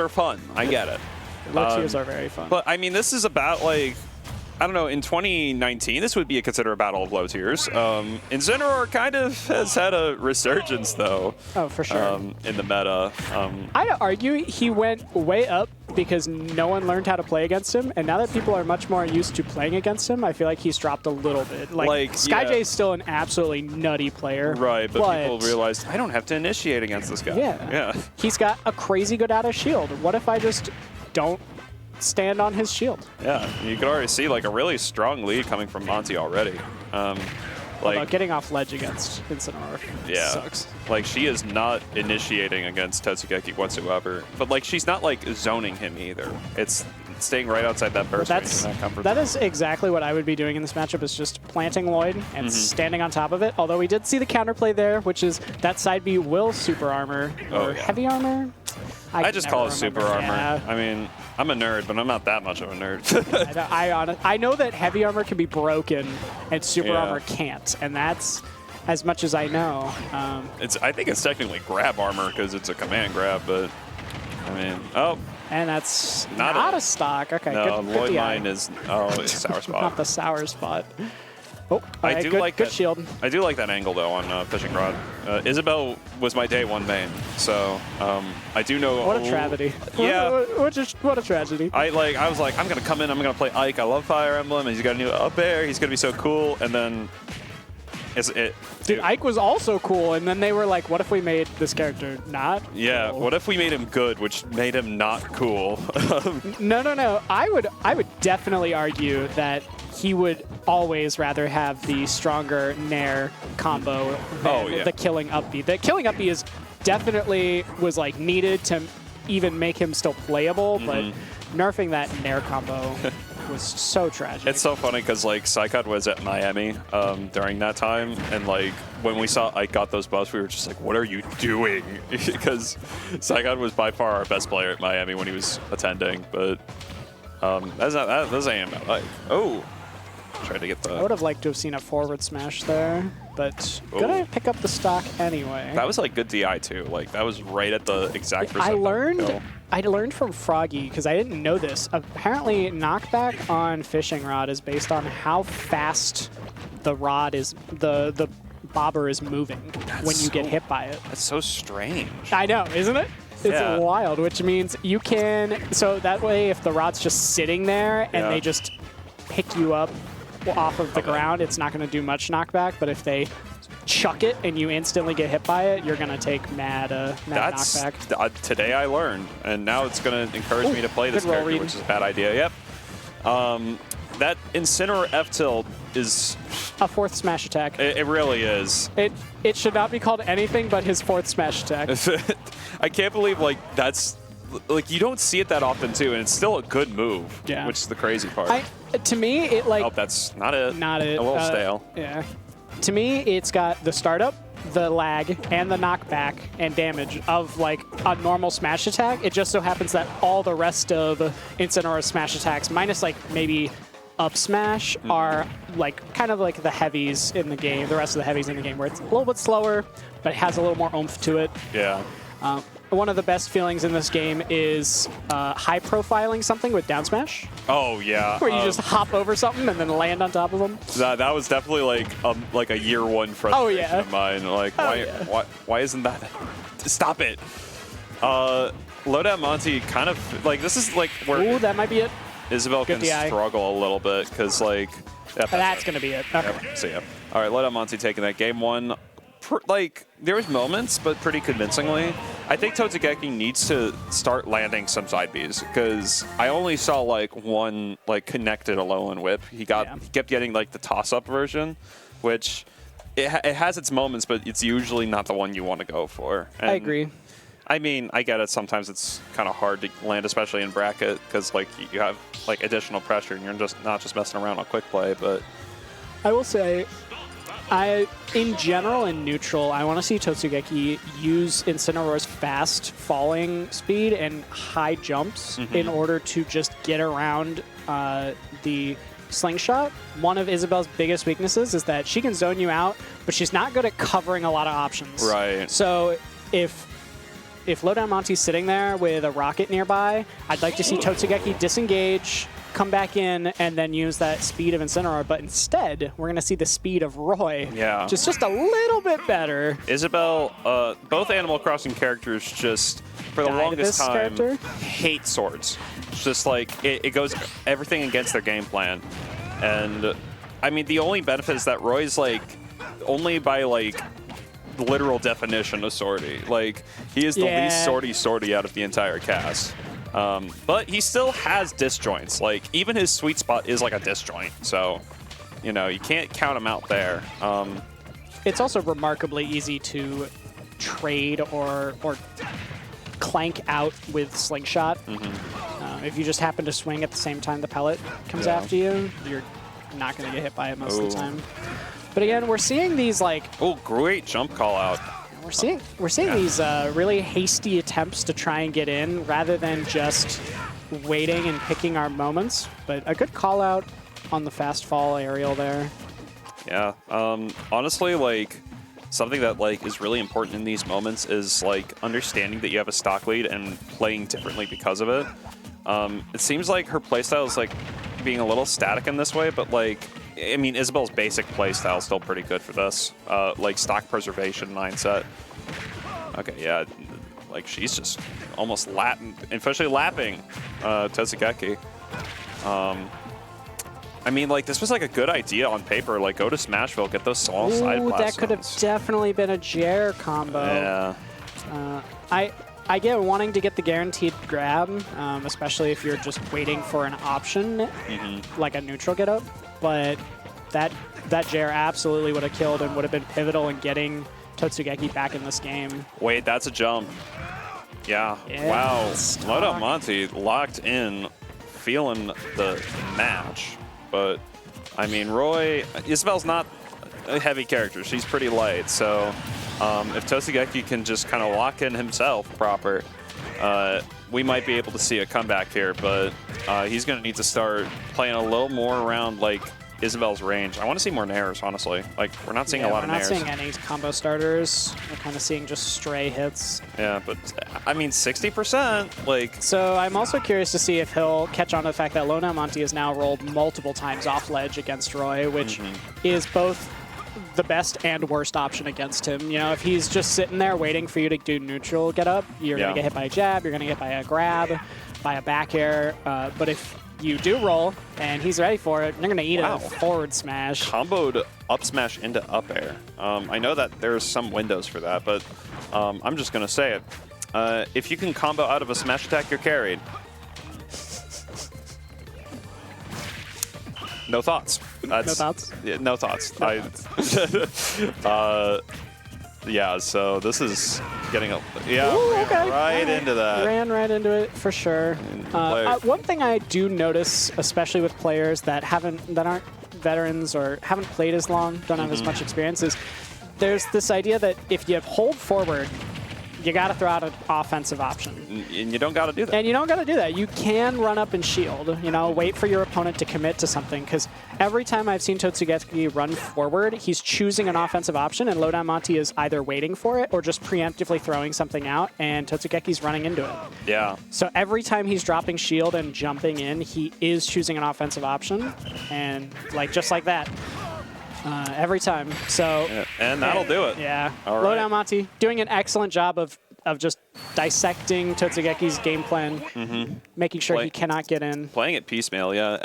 are fun. I get it. Low tiers are very fun. But, I mean, this is about, like, I don't know, in 2019, this would be considered a battle of low tiers. Incineroar kind of has had a resurgence, though. Oh, for sure. In the meta. I'd argue he went way up because no one learned how to play against him, and now that people are much more used to playing against him, I feel like he's dropped a little bit. Like SkyJ is still an absolutely nutty player. Right, but people realized, I don't have to initiate against this guy. Yeah. He's got a crazy good out of shield. What if I just don't stand on his shield? Yeah, you can already see like a really strong lead coming from Monty already. Like getting off ledge against Incineroar sucks. Like she is not initiating against Totsugeki whatsoever, but like she's not like zoning him either. It's staying right outside that burst range. That is exactly what I would be doing in this matchup, is just planting Lloyd and standing on top of it. Although we did see the counterplay there, which is that side B will super armor or heavy armor. I just call it super armor. Yeah. I mean, I'm a nerd, but I'm not that much of a nerd. I know that heavy armor can be broken and super armor can't, and that's as much as I know. I think it's technically grab armor because it's a command grab, but I mean, and that's not a stock. Okay, no, good Lloyd mine is it's sour spot. Not the sour spot. Oh, I do like good shield. I do like that angle though on fishing rod. Isabelle was my day one main, so I do know. What a tragedy! Yeah, what a tragedy. I was like, I'm gonna come in, I'm gonna play Ike. I love Fire Emblem, and he's got a new up air. He's gonna be so cool, and then Dude, Ike was also cool, and then they were like, what if we made this character not cool? What if we made him good, which made him not cool? No. I would definitely argue that he would always rather have the stronger Nair combo than the killing up B. The killing up B is definitely was like needed to even make him still playable, but nerfing that Nair combo was so tragic. It's so funny because like Psychod was at Miami during that time, and like when we saw Ike got those buffs, we were just like, what are you doing? Because Psychod was by far our best player at Miami when he was attending, but that's ain't about Ike. Oh, tried to get the... I would have liked to have seen a forward smash there, but gonna pick up the stock anyway. That was like good DI too. Like that was right at the exact percent. I learned from Froggy, because I didn't know this. Apparently, knockback on fishing rod is based on how fast the rod is, the bobber is moving when you get hit by it. That's so strange. I know, isn't it? It's wild, which means you can, so that way if the rod's just sitting there and they just pick you up off of the ground, it's not going to do much knockback, but if they chuck it and you instantly get hit by it, you're going to take mad knockback. Today I learned, and now it's going to encourage me to play this character, which is a bad idea. Yep. That Incineroar F-tilt is... a fourth smash attack. It really is. It should not be called anything but his fourth smash attack. I can't believe, like, that's... Like, you don't see it that often, too, and it's still a good move, which is the crazy part. To me, it, like... Oh, that's not it. Not it. A little stale. Yeah. To me, it's got the startup, the lag, and the knockback and damage of, like, a normal smash attack. It just so happens that all the rest of Incineroar's smash attacks, minus, like, maybe up smash, are, like, kind of like the heavies in the game, the rest of the heavies in the game, where it's a little bit slower, but it has a little more oomph to it. Yeah. One of the best feelings in this game is high profiling something with down smash. Oh yeah, where you just hop over something and then land on top of them. That was definitely like a year one frustration of mine. Like why isn't that? Stop it. LowdownMonty kind of like this is like where that might be it. Isabelle can struggle a little bit because like that's gonna be it. Okay. Yep, see ya. All right, LowdownMonty taking that game one. Like there was moments, but pretty convincingly. I think Totsugeki needs to start landing some side Bs because I only saw like one like connected Alolan whip. He kept getting like the toss-up version, which it has its moments, but it's usually not the one you want to go for. And I agree. I mean, I get it. Sometimes it's kind of hard to land, especially in bracket, because like you have like additional pressure and you're just not just messing around on quick play. But I will say, in general, in neutral, I want to see Totsugeki use Incineroar's fast falling speed and high jumps in order to just get around the slingshot. One of Isabelle's biggest weaknesses is that she can zone you out, but she's not good at covering a lot of options. Right. So if if LowdownMonty's sitting there with a rocket nearby, I'd like to see Totsugeki disengage, come back in, and then use that speed of Incineroar. But instead, we're going to see the speed of Roy. Yeah. Just a little bit better. Isabelle, both Animal Crossing characters just, for the longest time, hate swords. It's just like, it goes everything against their game plan. And, I mean, the only benefit is that Roy's, like, only by, like, literal definition a swordy. Like, he is the least swordy out of the entire cast. But he still has disjoints. Like, even his sweet spot is like a disjoint. So, you know, you can't count him out there. It's also remarkably easy to trade or clank out with Slingshot. If you just happen to swing at the same time the pellet comes after you, you're not going to get hit by it most of the time. But again, we're seeing these like... Oh, great jump call out. We're seeing these really hasty attempts to try and get in rather than just waiting and picking our moments. But a good call out on the fast fall aerial there. Yeah. Honestly, like, something that like is really important in these moments is like understanding that you have a stock lead and playing differently because of it. It seems like her playstyle is like being a little static in this way, but like, I mean, Isabelle's basic playstyle is still pretty good for this, like stock preservation mindset. Okay, yeah, like she's just almost especially lapping Totsugeki. I mean, like, this was like a good idea on paper. Like, go to Smashville, get those small side blasts. That could have definitely been a Jer combo. Yeah. I get wanting to get the guaranteed grab, especially if you're just waiting for an option, like a neutral get up. But that Jer absolutely would have killed and would have been pivotal in getting Totsugeki back in this game. Wait, that's a jump. Yeah. Wow. LowdownMonty locked in, feeling the match. But, I mean, Roy, Isabelle's not a heavy character. She's pretty light. So if Totsugeki can just kind of lock in himself proper, we might be able to see a comeback here. But he's going to need to start playing a little more around, like, Isabelle's range. I want to see more nairs, honestly. Like, we're not seeing a lot of nairs. We're not seeing any combo starters. We're kind of seeing just stray hits. Yeah, but, I mean, 60%, like... So I'm also curious to see if he'll catch on to the fact that LowdownMonty has now rolled multiple times off ledge against Roy, which is both the best and worst option against him. You know, if he's just sitting there waiting for you to do neutral get up, you're going to get hit by a jab, you're going to get hit by a grab, by a back air. But if you do roll, and he's ready for it, you're going to eat a forward smash. Comboed up smash into up air. I know that there's some windows for that, but I'm just going to say it. If you can combo out of a smash attack, you're carried. No thoughts. No thoughts? Yeah, no thoughts. Yeah, so this is getting a into that. Ran right into it for sure. One thing I do notice, especially with players that aren't veterans or haven't played as long, don't have as much experience, is there's this idea that if you hold forward, you got to throw out an offensive option. And you don't got to do that. And you don't got to do that. You can run up and shield, you know, wait for your opponent to commit to something. Because every time I've seen Totsugeki run forward, he's choosing an offensive option, and LowdownMonty is either waiting for it or just preemptively throwing something out, and Totsugeki's running into it. Yeah. So every time he's dropping shield and jumping in, he is choosing an offensive option. And like just like that. Every time. So and that'll do it. Yeah. All right. LowdownMonty doing an excellent job of just dissecting Totsugeki's game plan, making sure he cannot get in. Playing it piecemeal, yeah.